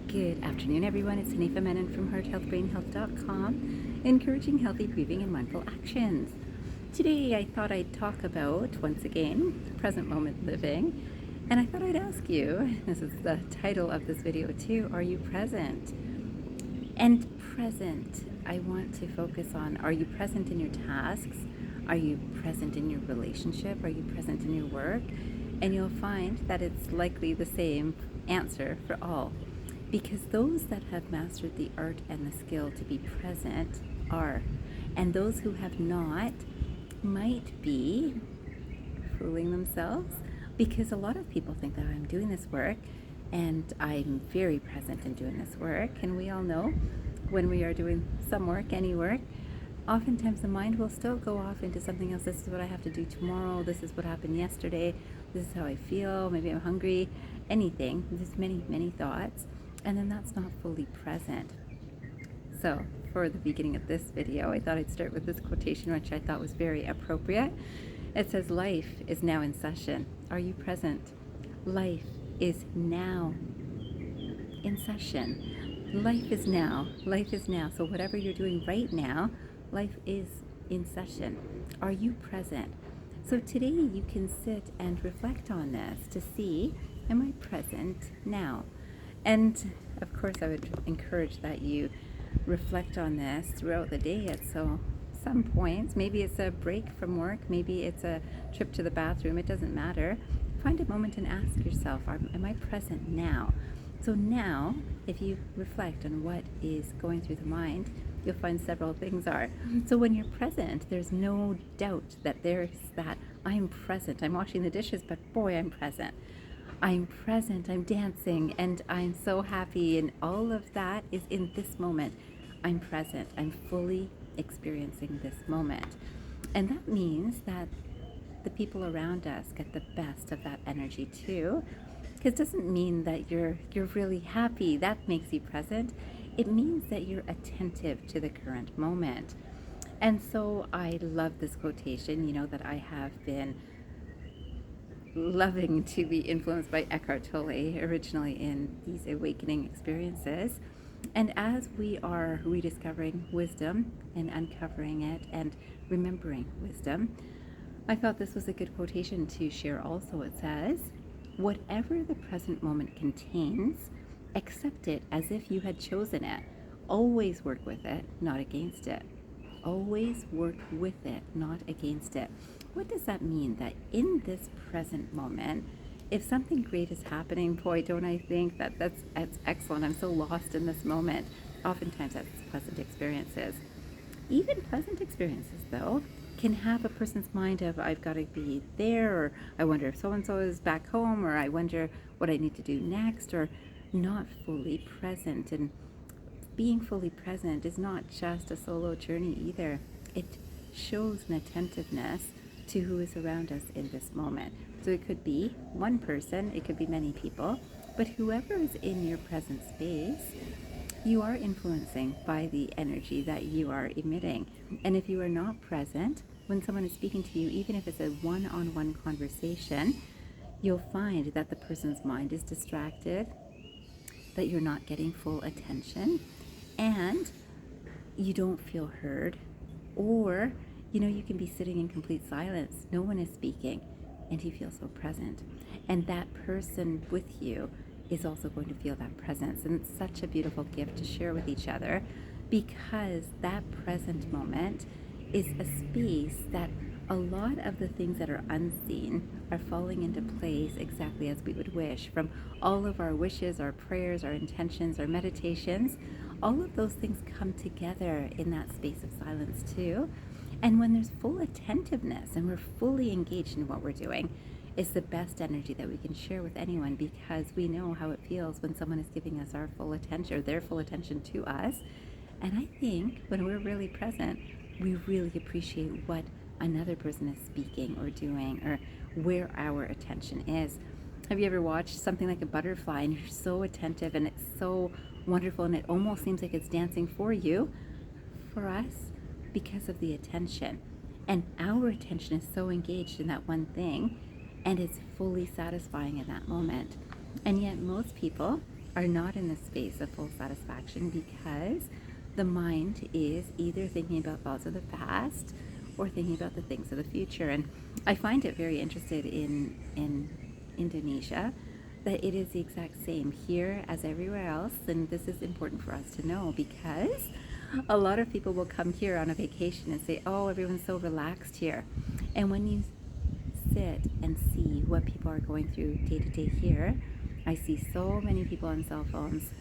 Good afternoon, everyone. It's Hanifa Menon from hearthealthbrainhealth.com, encouraging healthy breathing and mindful actions. Today, I thought I'd talk about, once again, present moment living. And I thought I'd ask you, this is the title of this video too, are you present? And present, I want to focus on, are you present in your tasks? Are you present in your relationship? Are you present in your work? And you'll find that it's likely the same answer for all. Because those that have mastered the art and the skill to be present are. And those who have not might be fooling themselves, because a lot of people think that I'm doing this work and I'm very present in doing this work. And we all know when we are doing some work, any work, oftentimes the mind will still go off into something else. This is what I have to do tomorrow. This is what happened yesterday. This is how I feel. Maybe I'm hungry. Anything. There's many, many thoughts. And then that's not fully present. So for the beginning of this video, I thought I'd start with this quotation, which I thought was very appropriate. It says, life is now in session. Are you present? Life is now in session. Life is now. Life is now. So whatever you're doing right now, life is in session. Are you present? So today you can sit and reflect on this to see, am I present now? And of course, I would encourage that you reflect on this throughout the day at some points. Maybe it's a break from work. Maybe it's a trip to the bathroom. It doesn't matter. Find a moment and ask yourself, am I present now? So now, if you reflect on what is going through the mind, you'll find several things are. So when you're present, there's no doubt that there's that I'm present. I'm washing the dishes, but boy, I'm present. I'm present, I'm dancing, and I'm so happy, and all of that is in this moment. I'm present, I'm fully experiencing this moment. And that means that the people around us get the best of that energy too, because it doesn't mean that you're really happy. That makes you present. It means that you're attentive to the current moment. And so I love this quotation, that I have been loving to be influenced by Eckhart Tolle, originally in these awakening experiences. And as we are rediscovering wisdom and uncovering it and remembering wisdom, I felt this was a good quotation to share also. It says, whatever the present moment contains, accept it as if you had chosen it. Always work with it, not against it. Always work with it, not against it. What does that mean? That in this present moment, if something great is happening, boy, don't I think that's excellent. I'm so lost in this moment. Oftentimes that's pleasant experiences. Even pleasant experiences, though, can have a person's mind of, I've got to be there, or I wonder if so-and-so is back home, or I wonder what I need to do next, or not fully present. And being fully present is not just a solo journey either. It shows an attentiveness to who is around us in this moment. So it could be one person, it could be many people, but whoever is in your present space, you are influencing by the energy that you are emitting. And if you are not present, when someone is speaking to you, even if it's a one-on-one conversation, you'll find that the person's mind is distracted, that you're not getting full attention, and you don't feel heard, or you can be sitting in complete silence. No one is speaking, and you feel so present. And that person with you is also going to feel that presence. And it's such a beautiful gift to share with each other, because that present moment is a space that a lot of the things that are unseen are falling into place exactly as we would wish. From all of our wishes, our prayers, our intentions, our meditations, all of those things come together in that space of silence too. And when there's full attentiveness and we're fully engaged in what we're doing, it's the best energy that we can share with anyone, because we know how it feels when someone is giving us our full attention, or their full attention to us. And I think when we're really present, we really appreciate what another person is speaking or doing, or where our attention is. Have you ever watched something like a butterfly and you're so attentive and it's so wonderful and it almost seems like it's dancing for you? For us, because of the attention. And our attention is so engaged in that one thing, and it's fully satisfying in that moment. And yet most people are not in the space of full satisfaction because the mind is either thinking about thoughts of the past or thinking about the things of the future. And I find it very interested in Indonesia that it is the exact same here as everywhere else. And this is important for us to know because a lot of people will come here on a vacation and say, oh, everyone's so relaxed here. And when you sit and see what people are going through day to day here, I see so many people on cell phones.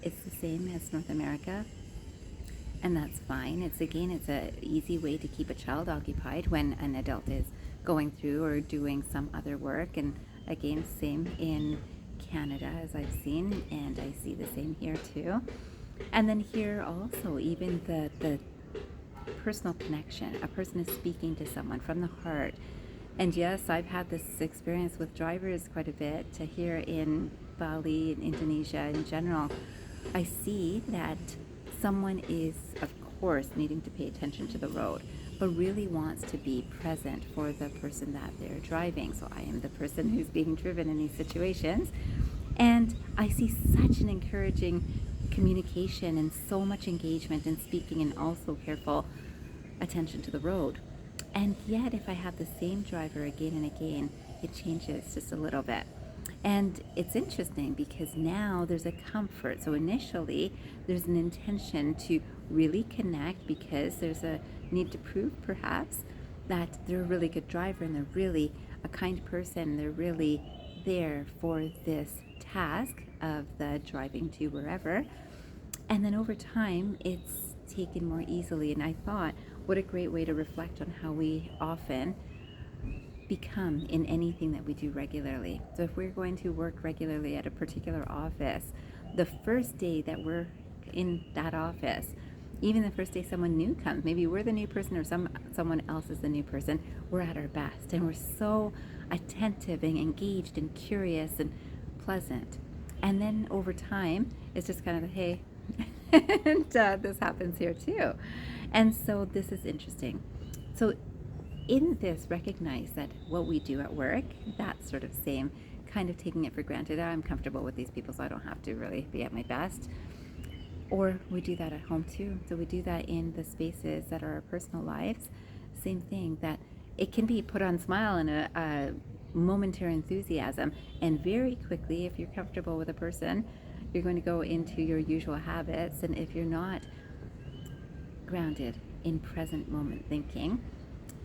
It's the same as North America, and that's fine. It's a easy way to keep a child occupied when an adult is going through or doing some other work. And again, same in Canada as I've seen, and I see the same here too. And then here also, even the personal connection. A person is speaking to someone from the heart. And yes, I've had this experience with drivers quite a bit here in Bali and Indonesia in general. I see that someone is, of course, needing to pay attention to the road, but really wants to be present for the person that they're driving. So I am the person who's being driven in these situations. And I see such an encouraging communication and so much engagement in speaking and also careful attention to the road. And yet, if I have the same driver again and again, it changes just a little bit. And it's interesting because now there's a comfort. So initially, there's an intention to really connect because there's a need to prove perhaps that they're a really good driver and they're really a kind person. They're really there for this task of the driving to wherever. And then over time, it's taken more easily. And I thought, what a great way to reflect on how we often become in anything that we do regularly. So if we're going to work regularly at a particular office, the first day that we're in that office, even the first day someone new comes, maybe we're the new person or someone else is the new person, we're at our best and we're so attentive and engaged and curious and pleasant. And then over time, it's just kind of, hey, and this happens here too. And so this is interesting. So in this, recognize that what we do at work, that sort of same kind of taking it for granted. I'm comfortable with these people, so I don't have to really be at my best. Or we do that at home too. So we do that in the spaces that are our personal lives. Same thing, that it can be put on smile and a momentary enthusiasm. And very quickly, if you're comfortable with a person, you're going to go into your usual habits. And if you're not grounded in present moment thinking,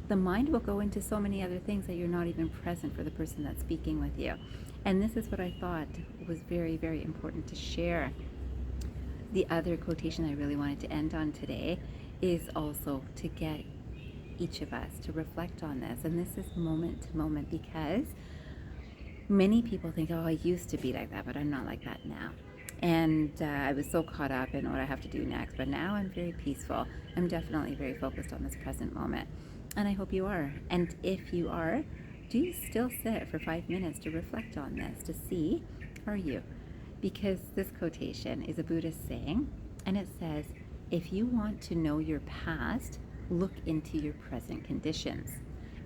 the mind will go into so many other things that you're not even present for the person that's speaking with you. And this is what I thought was very, very important to share. The other quotation I really wanted to end on today is also to get each of us to reflect on this. And this is moment to moment because many people think, oh, I used to be like that, but I'm not like that now. And I was so caught up in what I have to do next. But now I'm very peaceful. I'm definitely very focused on this present moment. And I hope you are. And if you are, do still sit for 5 minutes to reflect on this, to see, are you? Because this quotation is a Buddhist saying, and it says, if you want to know your past, look into your present conditions.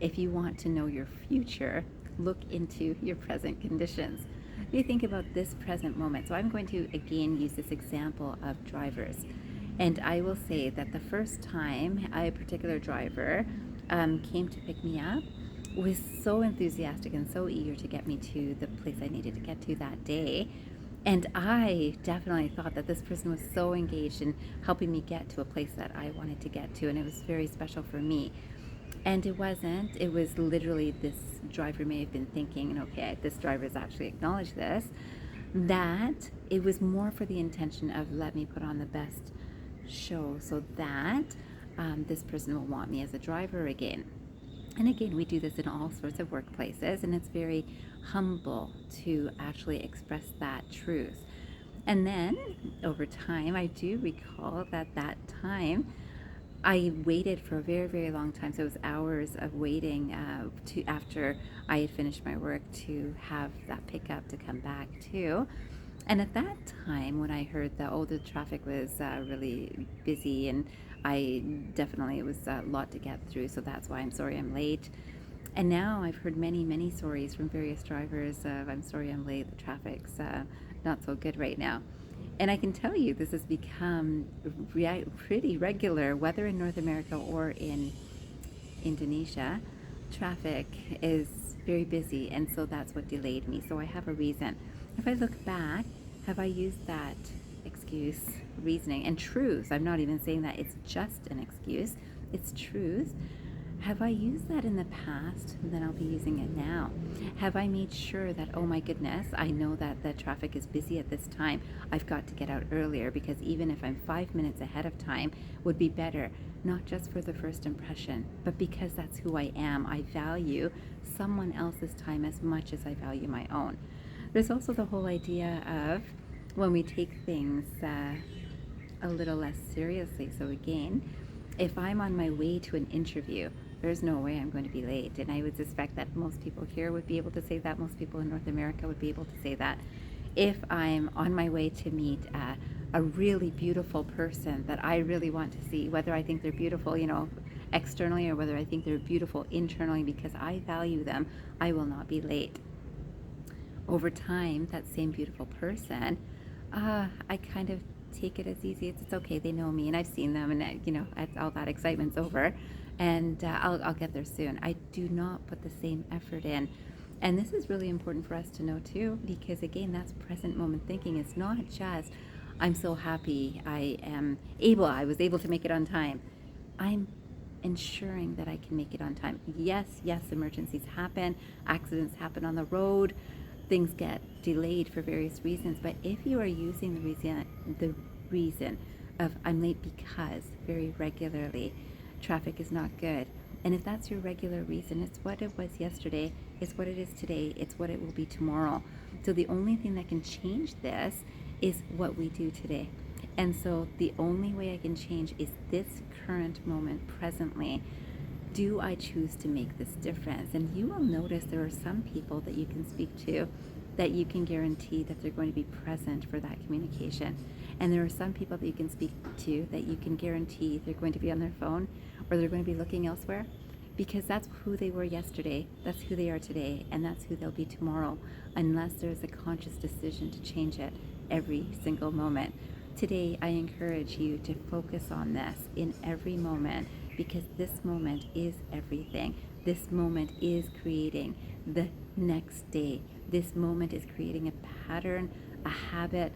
If you want to know your future, look into your present conditions. You think about this present moment. So I'm going to again use this example of drivers. And I will say that the first time a particular driver came to pick me up, was so enthusiastic and so eager to get me to the place I needed to get to that day. And I definitely thought that this person was so engaged in helping me get to a place that I wanted to get to, and it was very special for me. And it wasn't. It was literally this driver may have been thinking, and okay, this driver's actually acknowledged this, that it was more for the intention of let me put on the best show so that this person will want me as a driver again. And again, we do this in all sorts of workplaces, and it's very humble to actually express that truth. And then over time, I do recall that time I waited for a very, very long time. So it was hours of waiting to after I had finished my work to have that pickup to come back to. And at that time, when I heard that, oh, the traffic was really busy, and it was a lot to get through, so that's why I'm sorry I'm late. And now I've heard many, many stories from various drivers of, I'm sorry I'm late, the traffic's not so good right now. And I can tell you this has become pretty regular, whether in North America or in Indonesia. Traffic is very busy, and so that's what delayed me. So I have a reason. If I look back, have I used that excuse, reasoning, and truth? I'm not even saying that it's just an excuse, it's truth. Have I used that in the past? Then I'll be using it now. Have I made sure that, oh my goodness, I know that the traffic is busy at this time. I've got to get out earlier, because even if I'm 5 minutes ahead of time, would be better, not just for the first impression, but because that's who I am. I value someone else's time as much as I value my own. There's also the whole idea of when we take things a little less seriously. So again, if I'm on my way to an interview, there's no way I'm going to be late. And I would suspect that most people here would be able to say that. Most people in North America would be able to say that. If I'm on my way to meet a really beautiful person that I really want to see, whether I think they're beautiful, externally, or whether I think they're beautiful internally because I value them, I will not be late. Over time, that same beautiful person, I kind of take it as easy. It's okay. They know me, and I've seen them, and all that excitement's over, and I'll get there soon. I do not put the same effort in, and this is really important for us to know too, because again, that's present moment thinking. It's not just I'm so happy I was able to make it on time. I'm ensuring that I can make it on time. Yes, emergencies happen, accidents happen on the road. Things get delayed for various reasons, but if you are using the reason of I'm late because very regularly traffic is not good, and if that's your regular reason, it's what it was yesterday, it's what it is today, it's what it will be tomorrow. So the only thing that can change this is what we do today. And so the only way I can change is this current moment, presently. Do I choose to make this difference? And you will notice there are some people that you can speak to that you can guarantee that they're going to be present for that communication. And there are some people that you can speak to that you can guarantee they're going to be on their phone, or they're going to be looking elsewhere, because that's who they were yesterday, that's who they are today, and that's who they'll be tomorrow, unless there's a conscious decision to change it every single moment. Today, I encourage you to focus on this in every moment, because this moment is everything. This moment is creating the next day. This moment is creating a pattern, a habit,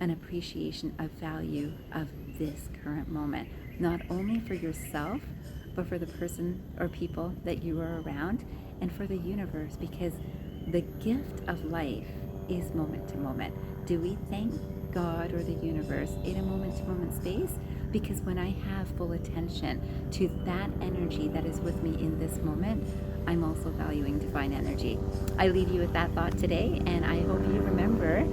an appreciation of value of this current moment, not only for yourself, but for the person or people that you are around, and for the universe, because the gift of life is moment to moment. Do we thank God or the universe in a moment to moment space? Because when I have full attention to that energy that is with me in this moment, I'm also valuing divine energy. I leave you with that thought today, and I hope you remember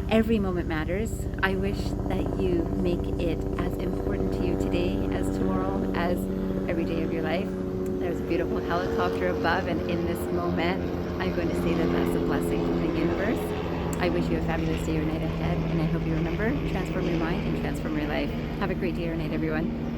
every moment matters. I wish that you make it as important to you today as tomorrow, as every day of your life. There's a beautiful helicopter above, and in this moment, I'm going to say that that's a blessing from the universe. I wish you a fabulous day or night ahead, and I hope you remember, transform your mind and transform your life. Have a great day or night, everyone.